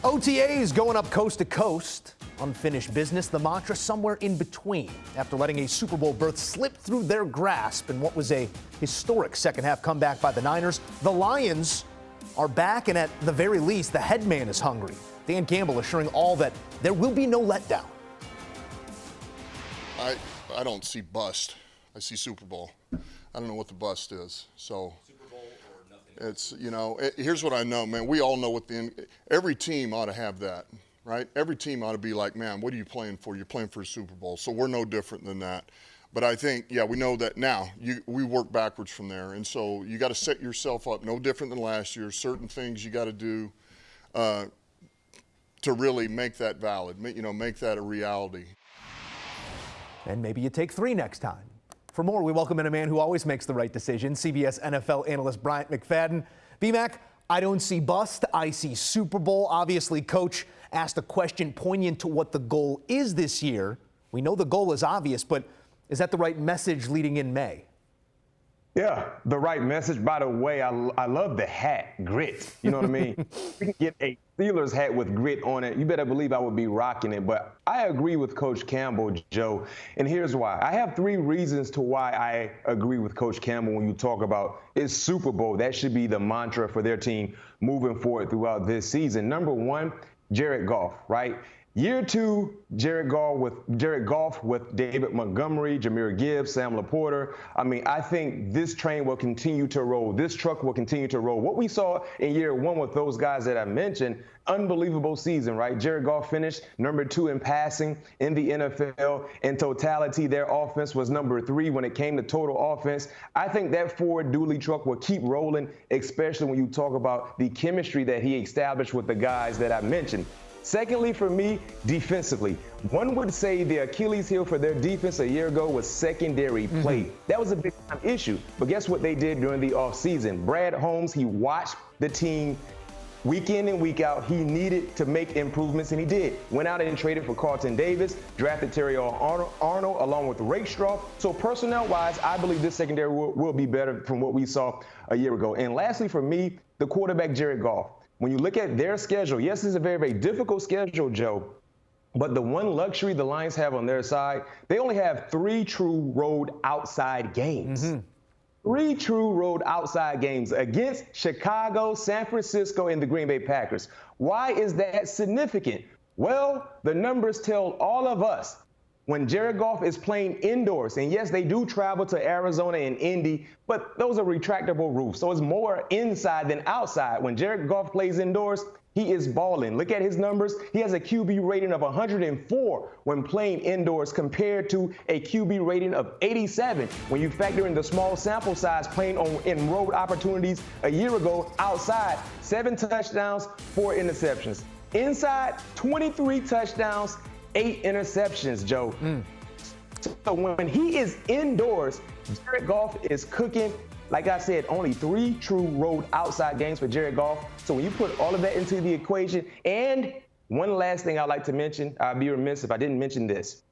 OTAs going up coast to coast. Unfinished business, the mantra somewhere in between. After letting a Super Bowl berth slip through their grasp in what was a historic second-half comeback by the Niners, the Lions are back, and at the very least, the head man is hungry. Dan Campbell assuring all that there will be no letdown. I don't see bust. I see Super Bowl. I don't know what the bust is. So Super Bowl or nothing. it's, here's what I know, man. We all know what every team ought to have that, right? Every team ought to be like, man, what are you playing for? You're playing for a Super Bowl. So we're no different than that. But I think, we know that now. We work backwards from there. And so you got to set yourself up no different than last year. Certain things you got to do to really make that valid, make that a reality. And maybe you take 3 next time. For more, we welcome in a man who always makes the right decision, CBS NFL analyst Bryant McFadden. B-Mac, I don't see bust, I see Super Bowl. Obviously, Coach asked a question poignant to what the goal is this year. We know the goal is obvious, but is that the right message leading in May? Yeah, the right message. By the way, I love the hat, grit. You know what I mean? We can get a Steelers hat with grit on it. You better believe I would be rocking it. But I agree with Coach Campbell, Joe, and here's why. I have 3 reasons to why I agree with Coach Campbell when you talk about it's Super Bowl. That should be the mantra for their team moving forward throughout this season. Number 1, Jared Goff, right? Year 2, Jared Goff with David Montgomery, Jahmyr Gibbs, Sam Laporta. I think this train will continue to roll. This truck will continue to roll. What we saw in year 1 with those guys that I mentioned, unbelievable season, right? Jared Goff finished number 2 in passing in the NFL. In totality, their offense was number 3 when it came to total offense. I think that Ford Dooley truck will keep rolling, especially when you talk about the chemistry that he established with the guys that I mentioned. Secondly, for me, defensively, one would say the Achilles heel for their defense a year ago was secondary play. That was a big-time issue. But guess what they did during the offseason? Brad Holmes, he watched the team week in and week out. He needed to make improvements, and he did. Went out and traded for Carlton Davis, drafted Terry Arnold along with Rakestraw. So personnel-wise, I believe this secondary will be better from what we saw a year ago. And lastly, for me, the quarterback, Jared Goff. When you look at their schedule, yes, it's a very, very difficult schedule, Joe, but the one luxury the Lions have on their side, they only have 3 true road outside games. 3 true road outside games against Chicago, San Francisco, and the Green Bay Packers. Why is that significant? Well, the numbers tell all of us when Jared Goff is playing indoors, and yes, they do travel to Arizona and Indy, but those are retractable roofs, so it's more inside than outside. When Jared Goff plays indoors, he is balling. Look at his numbers. He has a QB rating of 104 when playing indoors compared to a QB rating of 87 when you factor in the small sample size playing in road opportunities a year ago outside. 7 touchdowns, 4 interceptions. Inside, 23 touchdowns, 8 interceptions, Joe. So when he is indoors, Jared Goff is cooking. Like I said, only 3 true road outside games for Jared Goff. So when you put all of that into the equation, and one last thing I'd like to mention, I'd be remiss if I didn't mention this.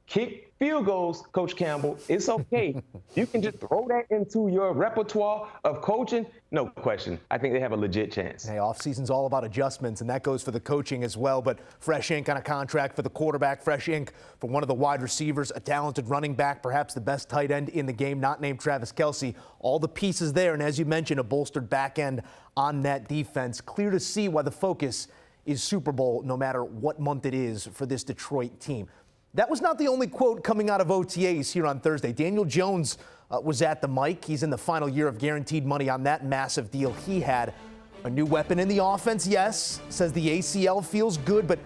Kick field goals, Coach Campbell, it's okay. You can just throw that into your repertoire of coaching. No question. I think they have a legit chance. Hey, offseason's all about adjustments, and that goes for the coaching as well. But fresh ink on a contract for the quarterback, fresh ink for one of the wide receivers, a talented running back, perhaps the best tight end in the game, not named Travis Kelce. All the pieces there, and as you mentioned, a bolstered back end on that defense. Clear to see why the focus is Super Bowl, no matter what month it is for this Detroit team. That was not the only quote coming out of OTAs here on Thursday. Daniel Jones was at the mic. He's in the final year of guaranteed money on that massive deal he had. A new weapon in the offense, yes. Says the ACL feels good, but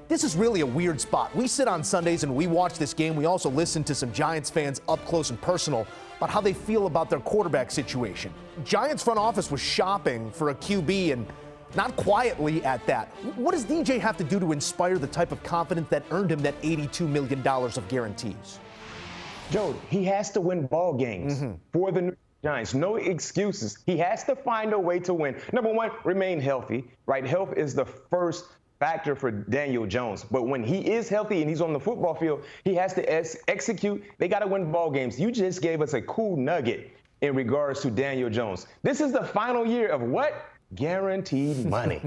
this is really a weird spot. We sit on Sundays and we watch this game. We also listen to some Giants fans up close and personal about how they feel about their quarterback situation. Giants front office was shopping for a QB, and not quietly at that. What does DJ have to do to inspire the type of confidence that earned him that $82 million of guarantees? Joe, he has to win ball games for the Giants. No excuses. He has to find a way to win. Number 1, remain healthy, right? Health is the first factor for Daniel Jones. But when he is healthy and he's on the football field, he has to execute. They got to win ball games. You just gave us a cool nugget in regards to Daniel Jones. This is the final year of what? Guaranteed money.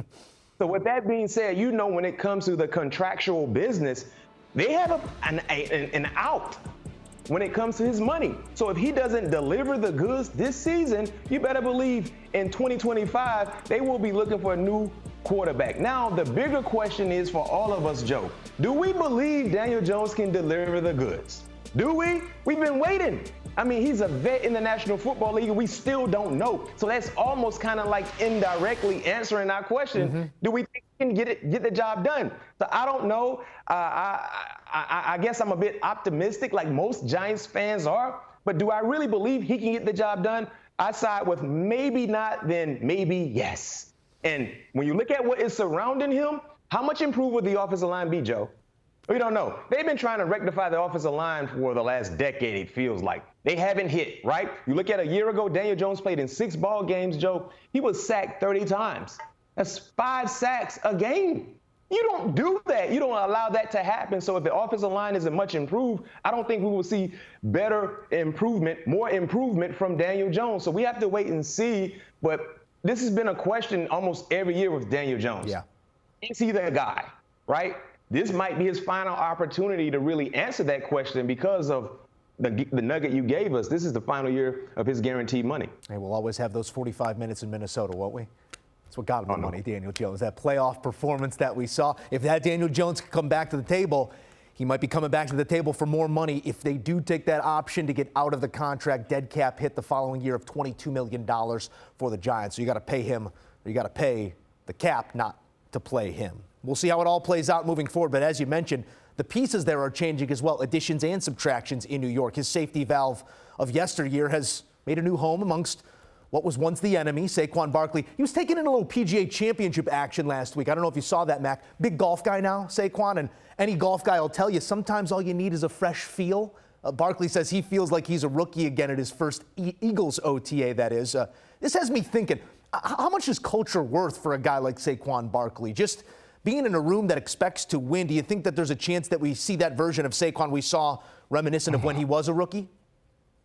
So with that being said, when it comes to the contractual business, they have an out when it comes to his money. So if he doesn't deliver the goods this season, you better believe in 2025, they will be looking for a new quarterback. Now, the bigger question is for all of us, Joe, do we believe Daniel Jones can deliver the goods? Do we? We've been waiting. I mean, he's a vet in the National Football League, and we still don't know. So that's almost kind of like indirectly answering our question. Mm-hmm. Do we think he can get the job done? So I don't know. I guess I'm a bit optimistic, like most Giants fans are. But do I really believe he can get the job done? I side with maybe not, then maybe yes. And when you look at what is surrounding him, how much improved would the offensive line be, Joe? We don't know. They've been trying to rectify the offensive line for the last decade, it feels like. They haven't hit, right? You look at a year ago, Daniel Jones played in 6 ball games, Joe. He was sacked 30 times. That's 5 sacks a game. You don't do that. You don't allow that to happen. So if the offensive line isn't much improved, I don't think we will see more improvement from Daniel Jones. So we have to wait and see. But this has been a question almost every year with Daniel Jones. Yeah. Is he that guy, right? This might be his final opportunity to really answer that question because of the nugget you gave us. This is the final year of his guaranteed money. Hey, we'll always have those 45 minutes in Minnesota, won't we? That's what got him the money, Daniel Jones. That playoff performance that we saw. If that Daniel Jones could come back to the table, he might be coming back to the table for more money if they do take that option to get out of the contract. Dead cap hit the following year of $22 million for the Giants. So you got to pay him, or you got to pay the cap not to play him. We'll see how it all plays out moving forward. But as you mentioned, the pieces there are changing as well, additions and subtractions in New York. His safety valve of yesteryear has made a new home amongst what was once the enemy, Saquon Barkley. He was taking in a little PGA Championship action last week. I don't know if you saw that, Mac. Big golf guy now, Saquon, and any golf guy will tell you sometimes all you need is a fresh feel. Barkley says he feels like he's a rookie again at his first Eagles OTA, that is. This has me thinking, how much is culture worth for a guy like Saquon Barkley? Just being in a room that expects to win, do you think that there's a chance that we see that version of Saquon we saw reminiscent of when he was a rookie?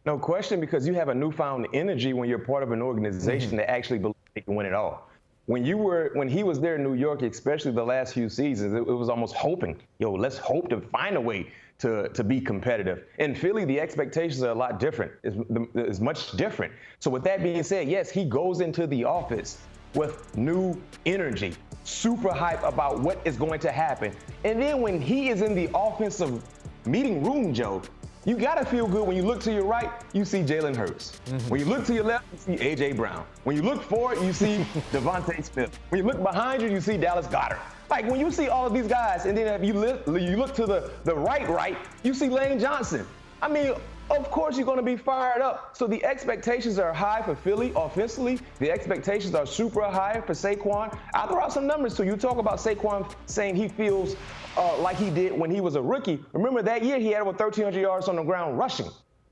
No question, because you have a newfound energy when you're part of an organization that actually believes they can win it all. When he was there in New York, especially the last few seasons, it was almost hoping, let's hope to find a way to be competitive. In Philly, the expectations are a lot different. It's much different. So with that being said, yes, he goes into the office with new energy, super hype about what is going to happen. And then when he is in the offensive meeting room, Joe, you got to feel good when you look to your right, you see Jalen Hurts. Mm-hmm. When you look to your left, you see A.J. Brown. When you look forward, you see Devontae Smith. When you look behind you, you see Dallas Goedert. Like when you see all of these guys, and then if you look to the right, you see Lane Johnson. I mean, of course you're going to be fired up. So the expectations are high for Philly offensively. The expectations are super high for Saquon. I'll throw out some numbers. So you talk about Saquon saying he feels like he did when he was a rookie. Remember that year he had over 1,300 yards on the ground rushing.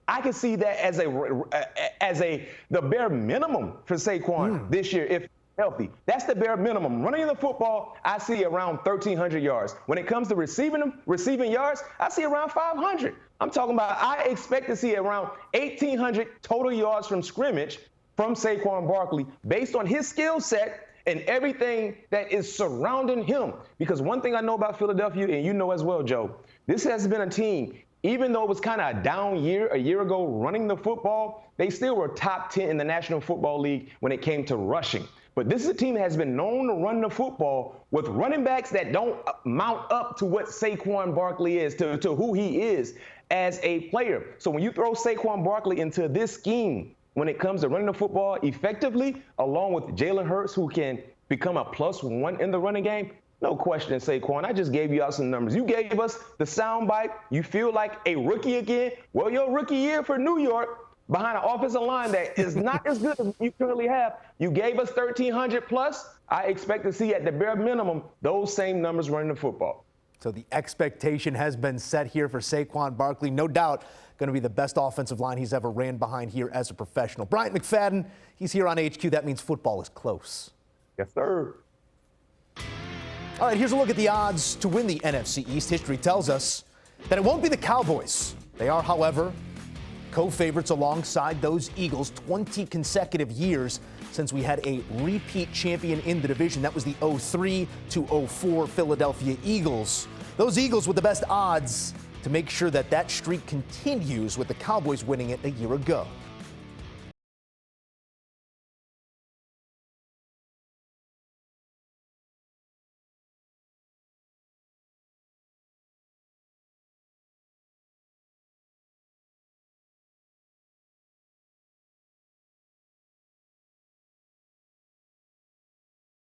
I can see that as the bare minimum for Saquon this year if healthy. That's the bare minimum. Running the football, I see around 1,300 yards. When it comes to receiving yards, I see around 500. I'm talking about I expect to see around 1,800 total yards from scrimmage from Saquon Barkley based on his skill set and everything that is surrounding him. Because one thing I know about Philadelphia, and you know as well, Joe, this has been a team, even though it was kind of a down year a year ago running the football, they still were top 10 in the National Football League when it came to rushing. But this is a team that has been known to run the football with running backs that don't mount up to what Saquon Barkley is, to who he is as a player. So when you throw Saquon Barkley into this scheme, when it comes to running the football effectively, along with Jalen Hurts, who can become a +1 in the running game, no question, Saquon. I just gave you out some numbers. You gave us the soundbite. You feel like a rookie again. Well, your rookie year for New York, behind an offensive line that is not as good as you currently have, you gave us 1,300 plus. I expect to see at the bare minimum those same numbers running the football. So the expectation has been set here for Saquon Barkley. No doubt going to be the best offensive line he's ever ran behind here as a professional. Bryant McFadden, he's here on HQ. That means football is close. Yes, sir. All right, here's a look at the odds to win the NFC East. History tells us that it won't be the Cowboys. They are, however, co-favorites alongside those Eagles 20 consecutive years since we had a repeat champion in the division. That was the 03 to 04 Philadelphia Eagles. Those Eagles with the best odds to make sure that that streak continues, with the Cowboys winning it a year ago.